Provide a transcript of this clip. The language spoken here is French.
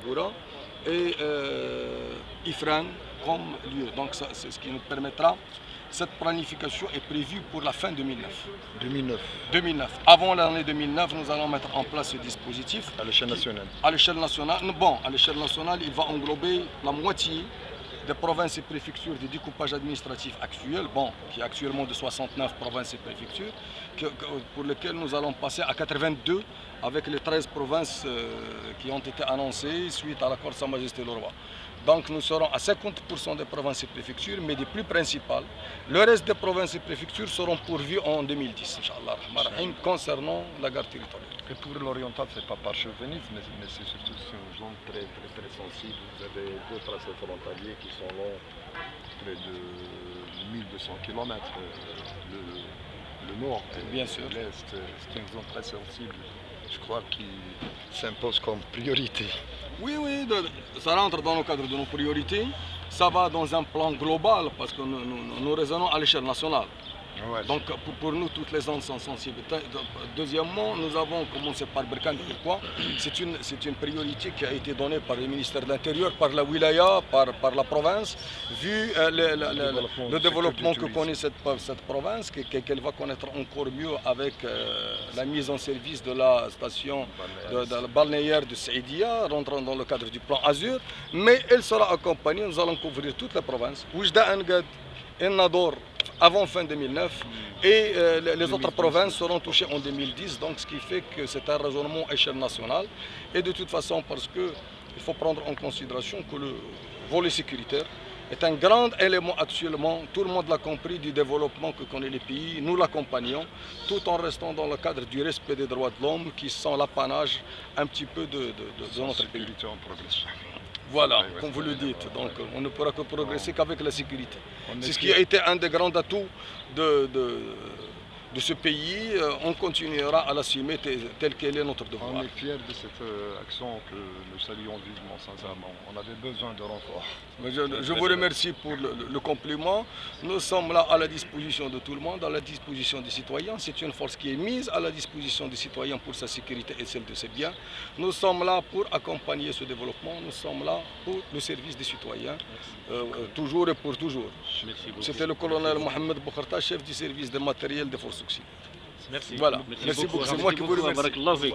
Koura et Ifrane comme lieu. Donc c'est ce qui nous permettra. Cette planification est prévue pour la fin 2009. 2009. Avant l'année 2009, nous allons mettre en place ce dispositif. À l'échelle nationale. À l'échelle nationale. Bon, à l'échelle nationale, il va englober la moitié des provinces et préfectures du découpage administratif actuel, qui est actuellement de 69 provinces et préfectures, pour lesquelles nous allons passer à 82 avec les 13 provinces qui ont été annoncées suite à l'accord de Sa Majesté le Roi. Donc nous serons à 50% des provinces et préfectures, mais des plus principales. Le reste des provinces et préfectures seront pourvues en 2010, Inch'Allah, concernant la gare territoriale. Et pour l'oriental, ce n'est pas par chauvinisme, mais c'est surtout une zone très sensible. Vous avez deux tracés frontaliers qui sont longs, près de 1200 km. Le nord et l'est, c'est une zone très sensible. Je crois qu'il s'impose comme priorité. Oui, ça rentre dans le cadre de nos priorités. Ça va dans un plan global parce que nous raisonnons à l'échelle nationale. Ouais, donc pour nous, toutes les zones sont sensibles. Deuxièmement, nous avons commencé par Berkane. Pourquoi? C'est une priorité qui a été donnée par le ministère de l'Intérieur, par la wilaya, par la province, vu le développement que connaît cette province, qu'elle va connaître encore mieux avec la mise en service de la station balnéaire de Saïdia, rentrant dans le cadre du plan Azur. Mais elle sera accompagnée, nous allons couvrir toutes les provinces. Oujda, Angad et Nador, avant fin 2009, et les autres provinces seront touchées en 2010, donc ce qui fait que c'est un raisonnement à échelle nationale. Et de toute façon, parce qu'il faut prendre en considération que le volet sécuritaire est un grand élément actuellement, tout le monde l'a compris, du développement que connaît les pays. Nous l'accompagnons, tout en restant dans le cadre du respect des droits de l'homme, qui sont l'apanage un petit peu de notre pays. En progression. Voilà, comme vous le dites, donc on ne pourra que progresser qu'avec la sécurité. C'est ce qui a été un des grands atouts de ce pays. On continuera à l'assumer tel qu'elle est notre devoir. On est fiers de cette action que nous saluons vivement, sincèrement. On avait besoin de renfort. Je vous remercie pour le compliment. Nous sommes là à la disposition de tout le monde, à la disposition des citoyens. C'est une force qui est mise à la disposition des citoyens pour sa sécurité et celle de ses biens. Nous sommes là pour accompagner ce développement. Nous sommes là pour le service des citoyens, toujours et pour toujours. C'était le colonel Mohamed Boukarta, chef du service des matériels des forces auxiliaires. Merci. Voilà. Merci beaucoup. C'est moi qui vous remercie.